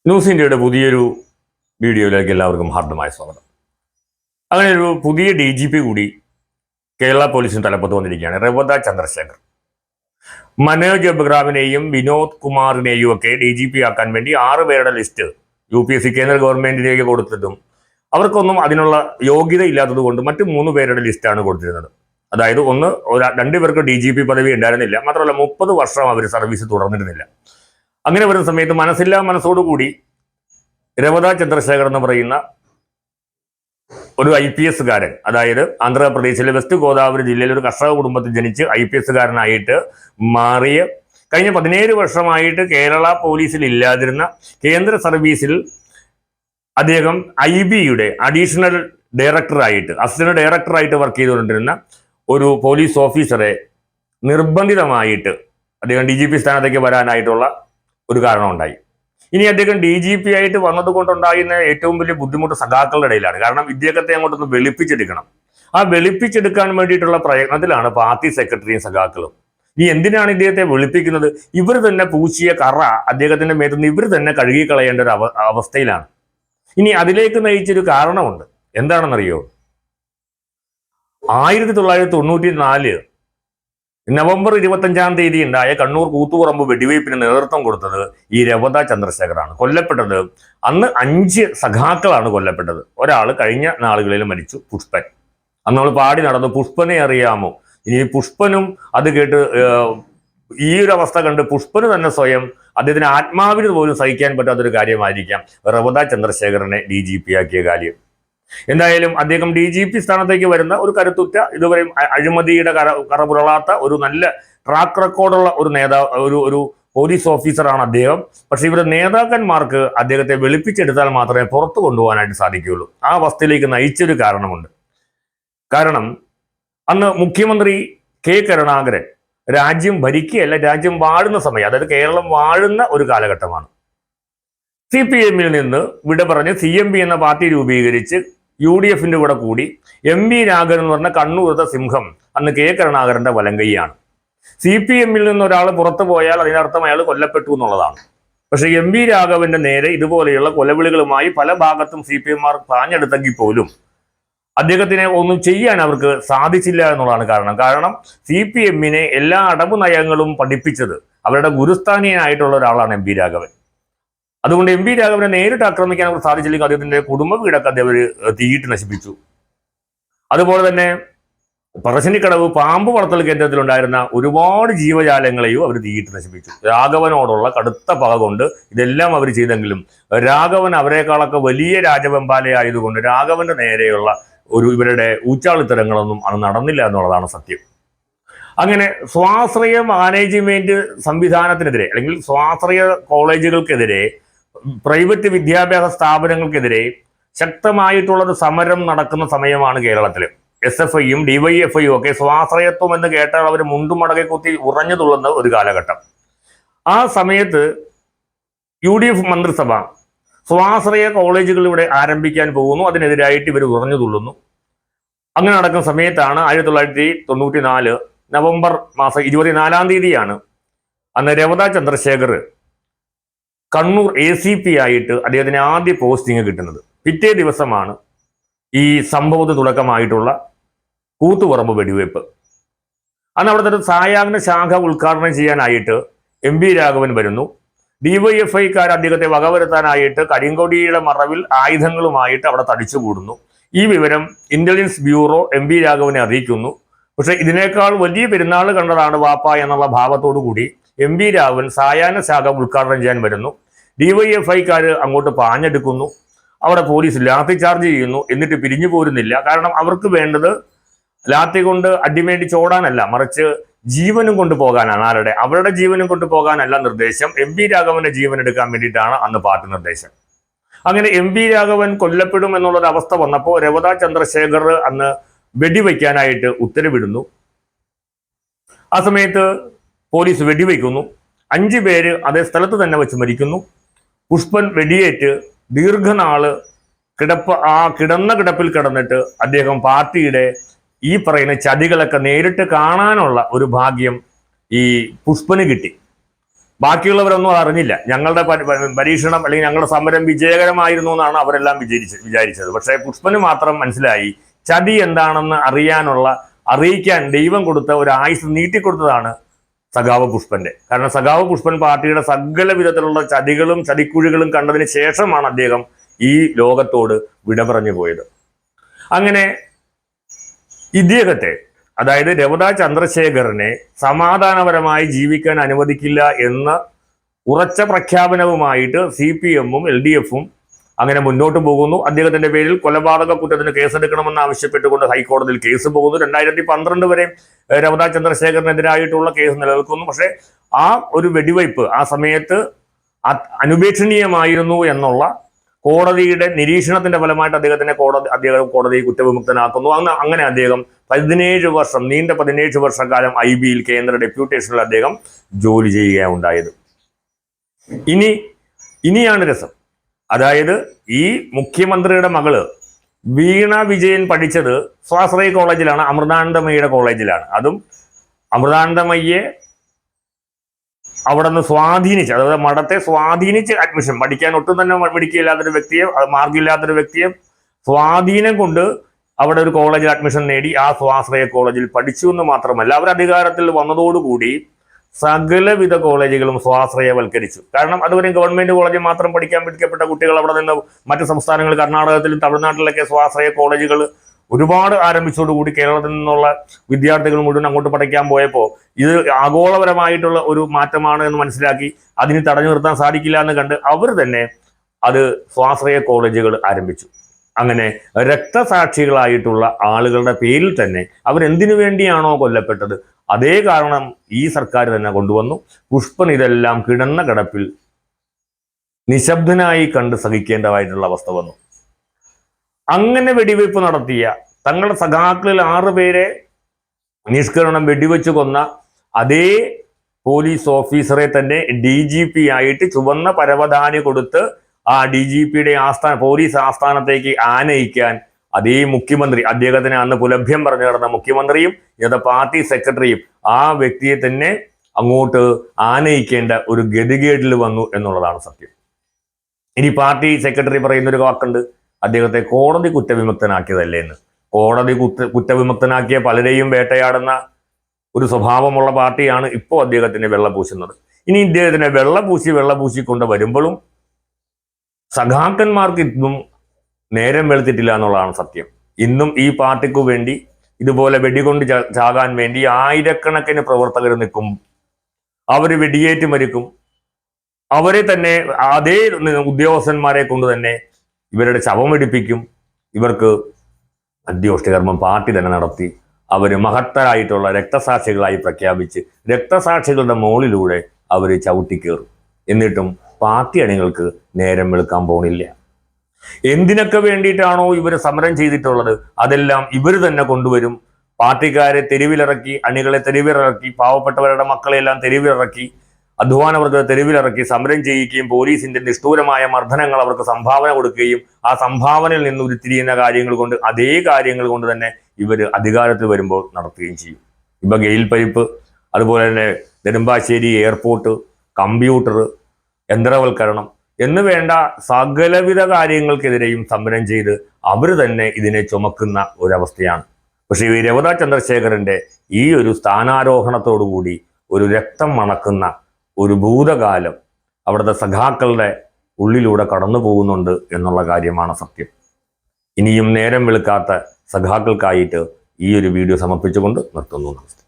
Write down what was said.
News ഇന്ത്യയുടെ പുതിയൊരു വീഡിയോയിലേക്ക് എല്ലാവർക്കും ഹാർദമായ സ്വാഗതം. അങ്ങനെ ഒരു പുതിയ DGP കൂടി കേരള പോലീസിന് തലപ്പത്ത് വന്നിരിക്കുകയാണ്. റവദ ചന്ദ്രശേഖർ. മനോജ് എബ്രാമിനെയും വിനോദ് കുമാറിനെയും ഒക്കെ DGP ആക്കാൻ വേണ്ടി 6 പേരുടെ ലിസ്റ്റ് UPSC കേന്ദ്ര ഗവൺമെന്റിലേക്ക് കൊടുത്തിട്ടും അവർക്കൊന്നും അതിനുള്ള യോഗ്യത ഇല്ലാത്തത് കൊണ്ട് മറ്റു 3 പേരുടെ ലിസ്റ്റാണ് കൊടുത്തിരുന്നത്. അതായത് 2 പേർക്ക് DGP പദവി ഉണ്ടായിരുന്നില്ല, മാത്രമല്ല 30 വർഷം അവർ സർവീസ് തുടർന്നിരുന്നില്ല. അങ്ങനെ വരുന്ന സമയത്ത് മനസ്സോടുകൂടി റവദ ചന്ദ്രശേഖർ എന്ന് പറയുന്ന ഒരു IPS കാരൻ, അതായത് ആന്ധ്രാപ്രദേശിലെ വെസ്റ്റ് ഗോദാവരി ജില്ലയിലെ ഒരു കർഷക കുടുംബത്തിൽ ജനിച്ച് IPS കാരനായിട്ട് മാറിയ, കഴിഞ്ഞ 17 വർഷമായിട്ട് കേരള പോലീസിൽ ഇല്ലാതിരുന്ന, കേന്ദ്ര സർവീസിൽ അദ്ദേഹം IB-യുടെ അഡീഷണൽ ഡയറക്ടറായിട്ട്, അസിസ്റ്റന്റ് ഡയറക്ടറായിട്ട് വർക്ക് ചെയ്തുകൊണ്ടിരുന്ന ഒരു പോലീസ് ഓഫീസറെ നിർബന്ധിതമായിട്ട് അദ്ദേഹം DGP സ്ഥാനത്തേക്ക് വരാനായിട്ടുള്ള ഒരു കാരണമുണ്ടായി. ഇനി അദ്ദേഹം DGP ആയിട്ട് വന്നതുകൊണ്ടുണ്ടായിരുന്ന ഏറ്റവും വലിയ ബുദ്ധിമുട്ട് സഖാക്കളുടെ ഇടയിലാണ്. കാരണം ഇദ്ദേഹത്തെ അങ്ങോട്ടൊന്ന് വെളുപ്പിച്ചെടുക്കണം. ആ വെളുപ്പിച്ചെടുക്കാൻ വേണ്ടിയിട്ടുള്ള പ്രയത്നത്തിലാണ് പാർട്ടി സെക്രട്ടറിയും സഖാക്കളും. ഇനി എന്തിനാണ് ഇദ്ദേഹത്തെ വെളുപ്പിക്കുന്നത്? ഇവർ തന്നെ പൂശിയ കറ അദ്ദേഹത്തിന്റെ മേത്തുനിന്ന് ഇവർ തന്നെ കഴുകിക്കളയേണ്ട ഒരു അവസ്ഥയിലാണ്. ഇനി അതിലേക്ക് നയിച്ചൊരു കാരണമുണ്ട്. എന്താണെന്നറിയോ? 1994 നവംബർ 25-ാം തീയതി ഉണ്ടായ കണ്ണൂർ കൂത്തുപറമ്പ് വെടിവയ്പ്പിന് നേതൃത്വം കൊടുത്തത് ഈ റവദ ചന്ദ്രശേഖറാണ്. കൊല്ലപ്പെട്ടത് അന്ന് 5 സഖാക്കളാണ് കൊല്ലപ്പെട്ടത്. ഒരാൾ കഴിഞ്ഞ നാളുകളിൽ മരിച്ചു, പുഷ്പൻ. അന്ന് നമ്മൾ പാടി നടന്നു, പുഷ്പനെ അറിയാമോ? ഇനി പുഷ്പനും അത് കേട്ട് ഈ ഒരു അവസ്ഥ കണ്ട് പുഷ്പന് തന്നെ സ്വയം അദ്ദേഹത്തിന് ആത്മാവിന് പോലും സഹിക്കാൻ പറ്റാത്തൊരു കാര്യമായിരിക്കാം റവദ ചന്ദ്രശേഖരനെ DGP ആക്കിയ കാര്യം. എന്തായാലും അദ്ദേഹം DGP സ്ഥാനത്തേക്ക് വരുന്ന ഒരു കരുത്തുറ്റ, ഇതുവരെയും അഴിമതിയുടെ കറപുരളാത്ത ഒരു നല്ല ട്രാക്ക് റെക്കോർഡുള്ള ഒരു ഒരു പോലീസ് ഓഫീസറാണ് അദ്ദേഹം. പക്ഷെ ഇവരുടെ നേതാക്കന്മാർക്ക് അദ്ദേഹത്തെ വെളുപ്പിച്ചെടുത്താൽ മാത്രമേ പുറത്തു കൊണ്ടുപോകാനായിട്ട് സാധിക്കുകയുള്ളൂ. ആ അവസ്ഥയിലേക്ക് നയിച്ചൊരു കാരണമുണ്ട്. കാരണം അന്ന് മുഖ്യമന്ത്രി K. കരുണാകരൻ രാജ്യം ഭരിക്കുകയല്ല, രാജ്യം വാഴുന്ന സമയം, അതായത് കേരളം വാഴുന്ന ഒരു കാലഘട്ടമാണ്. CPM-ൽ നിന്ന് വിട പറഞ്ഞ് CMP എന്ന പാർട്ടി രൂപീകരിച്ച് UDF-ന്റെ കൂടെ കൂടി MV രാഘവൻ എന്ന് പറഞ്ഞ കണ്ണൂരത്തെ സിംഹം അന്ന് K. കരുണാകരന്റെ വലങ്കൈയാണ്. CPM-ൽ നിന്ന് ഒരാൾ പുറത്തു പോയാൽ അതിനർത്ഥം അയാൾ കൊല്ലപ്പെട്ടു എന്നുള്ളതാണ്. പക്ഷെ MV രാഘവന്റെ നേരെ ഇതുപോലെയുള്ള കൊലവിളികളുമായി പല ഭാഗത്തും CPM-മാർ പാഞ്ഞെടുത്തെങ്കിൽ പോലും അദ്ദേഹത്തിനെ ഒന്നും ചെയ്യാൻ അവർക്ക് സാധിച്ചില്ല എന്നുള്ളതാണ് കാരണം CPM-നെ എല്ലാ അടവ് നയങ്ങളും പഠിപ്പിച്ചത് അവരുടെ ഗുരുസ്ഥാനീയനായിട്ടുള്ള ഒരാളാണ് MV രാഘവൻ. അതുകൊണ്ട് MV രാഘവനെ നേരിട്ട് ആക്രമിക്കാൻ അവർ സാധിച്ചില്ലെങ്കിൽ അദ്ദേഹത്തിന്റെ കുടുംബ വീടൊക്കെ അദ്ദേഹം തീയിട്ട് നശിപ്പിച്ചു. അതുപോലെ തന്നെ പറശ്ശിനിക്കടവ് പാമ്പ് വളർത്തൽ കേന്ദ്രത്തിലുണ്ടായിരുന്ന ഒരുപാട് ജീവജാലങ്ങളെയും അവർ തീയിട്ട് നശിപ്പിച്ചു. രാഘവനോടുള്ള കടുത്ത പക കൊണ്ട് ഇതെല്ലാം അവർ ചെയ്തെങ്കിലും രാഘവൻ അവരെക്കാളൊക്കെ വലിയ രാജവെമ്പാലയായതുകൊണ്ട് രാഘവന്റെ നേരെയുള്ള ഇവരുടെ ഊച്ചാളിത്തരങ്ങളൊന്നും അത് നടന്നില്ല എന്നുള്ളതാണ് സത്യം. അങ്ങനെ സ്വാശ്രയ മാനേജ്മെന്റ് സംവിധാനത്തിനെതിരെ, അല്ലെങ്കിൽ സ്വാശ്രയ കോളേജുകൾക്കെതിരെ, പ്രൈവറ്റ് വിദ്യാഭ്യാസ സ്ഥാപനങ്ങൾക്കെതിരെ ശക്തമായിട്ടുള്ളൊരു സമരം നടക്കുന്ന സമയമാണ് കേരളത്തിൽ. SFI-യും DYFI-യും ഒക്കെ സ്വാശ്രയത്വം എന്ന് കേട്ടാൽ അവർ മുണ്ടുമടകെ കുത്തി ഉറഞ്ഞു തുള്ളുന്ന ഒരു കാലഘട്ടം. ആ സമയത്ത് UDF മന്ത്രിസഭ സ്വാശ്രയ കോളേജുകൾ ഇവിടെ ആരംഭിക്കാൻ പോകുന്നു. അതിനെതിരായിട്ട് ഇവർ ഉറഞ്ഞു തുള്ളുന്നു. അങ്ങനെ നടക്കുന്ന സമയത്താണ് 1994 നവംബർ മാസം 24-ാം തീയതിയാണ് അന്ന് റവദ ചന്ദ്രശേഖർ കണ്ണൂർ ACP ആയിട്ട് അദ്ദേഹത്തിന് ആദ്യ പോസ്റ്റിംഗ് കിട്ടുന്നത്. പിറ്റേ ദിവസമാണ് ഈ സംഭവത്തിന് തുടക്കമായിട്ടുള്ള കൂത്തുപറമ്പ് വെടിവയ്പ്പ്. അന്ന് അവിടുത്തെ ഒരു സായാഹ്ന ശാഖ ഉദ്ഘാടനം ചെയ്യാനായിട്ട് MV രാഘവൻ വരുന്നു. DYFI-ക്കാർ അദ്ദേഹത്തെ വകവരുത്താനായിട്ട് കരിങ്കൊടിയുടെ മറവിൽ ആയുധങ്ങളുമായിട്ട് അവിടെ തടിച്ചുകൂടുന്നു. ഈ വിവരം ഇന്റലിജൻസ് ബ്യൂറോ MV രാഘവനെ അറിയിക്കുന്നു. പക്ഷെ ഇതിനേക്കാൾ വലിയ പെരുന്നാൾ കണ്ടതാണ് വാപ്പ എന്നുള്ള ഭാവത്തോടു കൂടി MV രാഘവൻ സായാഹ്ന ശാഖ ഉദ്ഘാടനം ചെയ്യാൻ വരുന്നു. DYFI-ക്കാർ അങ്ങോട്ട് പാഞ്ഞെടുക്കുന്നു. അവിടെ പോലീസ് ലാത്തി ചാർജ് ചെയ്യുന്നു. എന്നിട്ട് പിരിഞ്ഞു പോരുന്നില്ല. കാരണം അവർക്ക് വേണ്ടത് ലാത്തി കൊണ്ട് അടിമേണ്ടി ചോടാനല്ല, മറിച്ച് ജീവനും കൊണ്ടുപോകാനാണ്. അവരുടെ ജീവനും കൊണ്ടുപോകാനല്ല നിർദ്ദേശം, MV രാഘവന്റെ ജീവൻ എടുക്കാൻ വേണ്ടിയിട്ടാണ് അന്ന് പാർട്ടി നിർദ്ദേശം. അങ്ങനെ MV രാഘവൻ കൊല്ലപ്പെടും എന്നുള്ളൊരു അവസ്ഥ വന്നപ്പോൾ റവദ ചന്ദ്രശേഖർ അന്ന് വെടിവെക്കാനായിട്ട് ഉത്തരവിടുന്നു. ആ സമയത്ത് പോലീസ് വെടിവെക്കുന്നു. 5 പേര് അതേ സ്ഥലത്ത് തന്നെ വെച്ച് മരിക്കുന്നു. പുഷ്പൻ വെടിയേറ്റ് ദീർഘനാള് കിടന്ന കിടപ്പിൽ കിടന്നിട്ട് അദ്ദേഹം പാർട്ടിയുടെ ഈ പറയുന്ന ചതികളൊക്കെ നേരിട്ട് കാണാനുള്ള ഒരു ഭാഗ്യം ഈ പുഷ്പന് കിട്ടി. ബാക്കിയുള്ളവരൊന്നും അറിഞ്ഞില്ല. ഞങ്ങളുടെ പരീക്ഷണം അല്ലെങ്കിൽ ഞങ്ങളുടെ സമരം വിജയകരമായിരുന്നു എന്നാണ് അവരെല്ലാം വിചാരിച്ചത്. പക്ഷേ പുഷ്പന് മാത്രം മനസ്സിലായി ചതി എന്താണെന്ന് അറിയിക്കാൻ ദൈവം കൊടുത്ത ഒരു ആയുസ് നീട്ടിക്കൊടുത്തതാണ് സഖാവ് പുഷ്പന്റെ. കാരണം സഖാവ് പുഷ്പൻ പാർട്ടിയുടെ സകല വിധത്തിലുള്ള ചതികളും ചതിക്കുഴികളും കണ്ടതിന് ശേഷമാണ് അദ്ദേഹം ഈ ലോകത്തോട് വിട പറഞ്ഞു പോയത്. അങ്ങനെ ഇദ്ദേഹത്തെ, അതായത് രവതാ ചന്ദ്രശേഖരനെ സമാധാനപരമായി ജീവിക്കാൻ അനുവദിക്കില്ല എന്ന ഉറച്ച പ്രഖ്യാപനവുമായിട്ട് CPM-ഉം LDF-ഉം അങ്ങനെ മുന്നോട്ട് പോകുന്നു. അദ്ദേഹത്തിന്റെ പേരിൽ കൊലപാതക കുറ്റത്തിന് കേസെടുക്കണമെന്ന് ആവശ്യപ്പെട്ടുകൊണ്ട് ഹൈക്കോടതിയിൽ കേസ് പോകുന്നു. 2012 വരെ രവതാ ചന്ദ്രശേഖരനെതിരായിട്ടുള്ള കേസ് നിലനിൽക്കുന്നു. പക്ഷേ ആ ഒരു വെടിവയ്പ് ആ സമയത്ത് അനുപേക്ഷണീയമായിരുന്നു എന്നുള്ള കോടതിയുടെ നിരീക്ഷണത്തിന്റെ ഫലമായിട്ട് അദ്ദേഹം കോടതി കുറ്റവിമുക്തനാക്കുന്നു. അങ്ങനെ അദ്ദേഹം 17 വർഷം, നീണ്ട 17 വർഷക്കാലം IB-യിൽ കേന്ദ്ര ഡെപ്യൂട്ടേഷനിൽ അദ്ദേഹം ജോലി ചെയ്യുകയുണ്ടായത്. ഇനിയാണ് രസം. അതായത് ഈ മുഖ്യമന്ത്രിയുടെ മകള് വീണ വിജയൻ പഠിച്ചത് സ്വാശ്രയ കോളേജിലാണ്, അമൃതാനന്ദമയ്യയുടെ കോളേജിലാണ്. അതും അമൃതാനന്ദമയ്യെ അവിടെ നിന്ന് സ്വാധീനിച്ച്, അതായത് മഠത്തെ സ്വാധീനിച്ച് അഡ്മിഷൻ, പഠിക്കാൻ ഒട്ടും തന്നെ മിടുക്കിയില്ലാത്തൊരു വ്യക്തിയെ, മാർഗമില്ലാത്തൊരു വ്യക്തിയെ സ്വാധീനം കൊണ്ട് അവിടെ ഒരു കോളേജിൽ അഡ്മിഷൻ നേടി ആ സ്വാശ്രയ കോളേജിൽ പഠിച്ചു എന്ന് മാത്രമല്ല, അവർ അധികാരത്തിൽ വന്നതോടുകൂടി സകലവിധ കോളേജുകളും സ്വാശ്രയവൽക്കരിച്ചു. കാരണം അതുവരെ ഗവൺമെന്റ് കോളേജിൽ മാത്രം പഠിക്കാൻ പഠിക്കപ്പെട്ട കുട്ടികൾ അവിടെ നിന്ന് മറ്റു സംസ്ഥാനങ്ങൾ, കർണാടകത്തിലും തമിഴ്നാട്ടിലൊക്കെ സ്വാശ്രയ കോളേജുകൾ ഒരുപാട് ആരംഭിച്ചതോടുകൂടി കേരളത്തിൽ നിന്നുള്ള വിദ്യാർത്ഥികൾ മുഴുവൻ അങ്ങോട്ട് പഠിക്കാൻ പോയപ്പോൾ ഇത് ആഗോളപരമായിട്ടുള്ള ഒരു മാറ്റമാണ് എന്ന് മനസ്സിലാക്കി അതിന് തടഞ്ഞു നിർത്താൻ സാധിക്കില്ല എന്ന് കണ്ട് അവർ തന്നെ അത് സ്വാശ്രയ കോളേജുകൾ ആരംഭിച്ചു. അങ്ങനെ രക്തസാക്ഷികളായിട്ടുള്ള ആളുകളുടെ പേരിൽ തന്നെ അവരെന്തിനു വേണ്ടിയാണോ കൊല്ലപ്പെട്ടത് അതേ കാരണം ഈ സർക്കാർ തന്നെ കൊണ്ടുവന്നു. പുഷ്പൻ ഇതെല്ലാം കിടന്ന കിടപ്പിൽ നിശബ്ദനായി കണ്ട് സഹിക്കേണ്ടതായിട്ടുള്ള അവസ്ഥ വന്നു. അങ്ങനെ വെടിവെയ്പ് നടത്തിയ തങ്ങളുടെ സഖാക്കളിൽ 6 പേരെ നിഷ്കരണം വെടിവെച്ച് കൊന്ന അതേ പോലീസ് ഓഫീസറെ തന്നെ DGP ആയിട്ട് ചുവന്ന പരവതാനി കൊടുത്ത് ആ DGP-യുടെ പോലീസ് ആസ്ഥാനത്തേക്ക് ആനയിക്കാൻ അതേ മുഖ്യമന്ത്രി, അദ്ദേഹത്തിന് അന്ന് പുലഭ്യം പറഞ്ഞു കിടന്ന മുഖ്യമന്ത്രിയും ഇന്നത്തെ പാർട്ടി സെക്രട്ടറിയും ആ വ്യക്തിയെ തന്നെ അങ്ങോട്ട് ആനയിക്കേണ്ട ഒരു ഗതികേടിൽ വന്നു എന്നുള്ളതാണ് സത്യം. ഇനി പാർട്ടി സെക്രട്ടറി പറയുന്നൊരു വാക്കുണ്ട്, അദ്ദേഹത്തെ കോടതി കുറ്റവിമുക്തനാക്കിയതല്ലേ എന്ന്. കോടതി കുറ്റവിമുക്തനാക്കിയ പലരെയും വേട്ടയാടുന്ന ഒരു സ്വഭാവമുള്ള പാർട്ടിയാണ് ഇപ്പോൾ അദ്ദേഹത്തിന് വെള്ളപൂശുന്നത്. ഇനി ഇദ്ദേഹത്തിനെ വെള്ളപൂശിക്കൊണ്ട് വരുമ്പോഴും സഖാക്കന്മാർക്ക് ഇന്നും നേരം വെളുത്തിട്ടില്ല എന്നുള്ളതാണ് സത്യം. ഇന്നും ഈ പാർട്ടിക്കു വേണ്ടി ഇതുപോലെ വെടികൊണ്ട് ചാകാൻ വേണ്ടി ആയിരക്കണക്കിന് പ്രവർത്തകർ നിൽക്കും. അവർ വെടിയേറ്റ് മരിക്കും. അവരെ തന്നെ അതേ ഉദ്യോഗസ്ഥന്മാരെ കൊണ്ട് തന്നെ ഇവരുടെ ശവമെടുപ്പിക്കും. ഇവർക്ക് അന്ത്യോഷ്ടികർമ്മം പാർട്ടി തന്നെ നടത്തി അവർ മഹത്തരായിട്ടുള്ള രക്തസാക്ഷികളായി പ്രഖ്യാപിച്ച് രക്തസാക്ഷികളുടെ മുകളിലൂടെ അവർ ചവിട്ടിക്കേറും. എന്നിട്ടും പാർട്ടി അണികൾക്ക് നേരം വെളുക്കാൻ പോണില്ല. എന്തിനൊക്കെ വേണ്ടിയിട്ടാണോ ഇവർ സമരം ചെയ്തിട്ടുള്ളത് അതെല്ലാം ഇവർ തന്നെ കൊണ്ടുവരും. പാർട്ടിക്കാരെ തെരുവിലിറക്കി, അണികളെ തെരുവിലിറക്കി, പാവപ്പെട്ടവരുടെ മക്കളെല്ലാം തെരുവിലിറക്കി, അധ്വാനവർഗത്തെ തെരുവിലിറക്കി സമരം ചെയ്യിക്കുകയും പോലീസിന്റെ നിഷ്ഠൂരമായ മർദ്ദനങ്ങൾ അവർക്ക് സംഭാവന കൊടുക്കുകയും ആ സംഭാവനയിൽ നിന്ന് ഉരുത്തിരിയുന്ന കാര്യങ്ങൾ കൊണ്ട് അതേ കാര്യങ്ങൾ കൊണ്ട് തന്നെ ഇവർ അധികാരത്തിൽ വരുമ്പോൾ നടത്തുകയും ചെയ്യും. ഇപ്പൊ ഗെയിൽ പൈപ്പ്, അതുപോലെ തന്നെ നെടുമ്പാശ്ശേരി എയർപോർട്ട്, കമ്പ്യൂട്ടർ, യന്ത്രവൽക്കരണം എന്ന് വേണ്ട സകലവിധ കാര്യങ്ങൾക്കെതിരെയും സമരം ചെയ്ത് അവർ തന്നെ ഇതിനെ ചുമക്കുന്ന ഒരവസ്ഥയാണ്. പക്ഷേ ഈ രവതാ ചന്ദ്രശേഖരന്റെ ഈ ഒരു സ്ഥാനാരോഹണത്തോടുകൂടി ഒരു രക്തം മണക്കുന്ന ഒരു ഭൂതകാലം അവിടുത്തെ സഖാക്കളുടെ ഉള്ളിലൂടെ കടന്നു പോകുന്നുണ്ട് എന്നുള്ള കാര്യമാണ് സത്യം. ഇനിയും നേരം വെളുക്കാത്ത സഖാക്കൾക്കായിട്ട് ഈ ഒരു വീഡിയോ സമർപ്പിച്ചുകൊണ്ട് നിർത്തുന്നു. നമസ്തേ.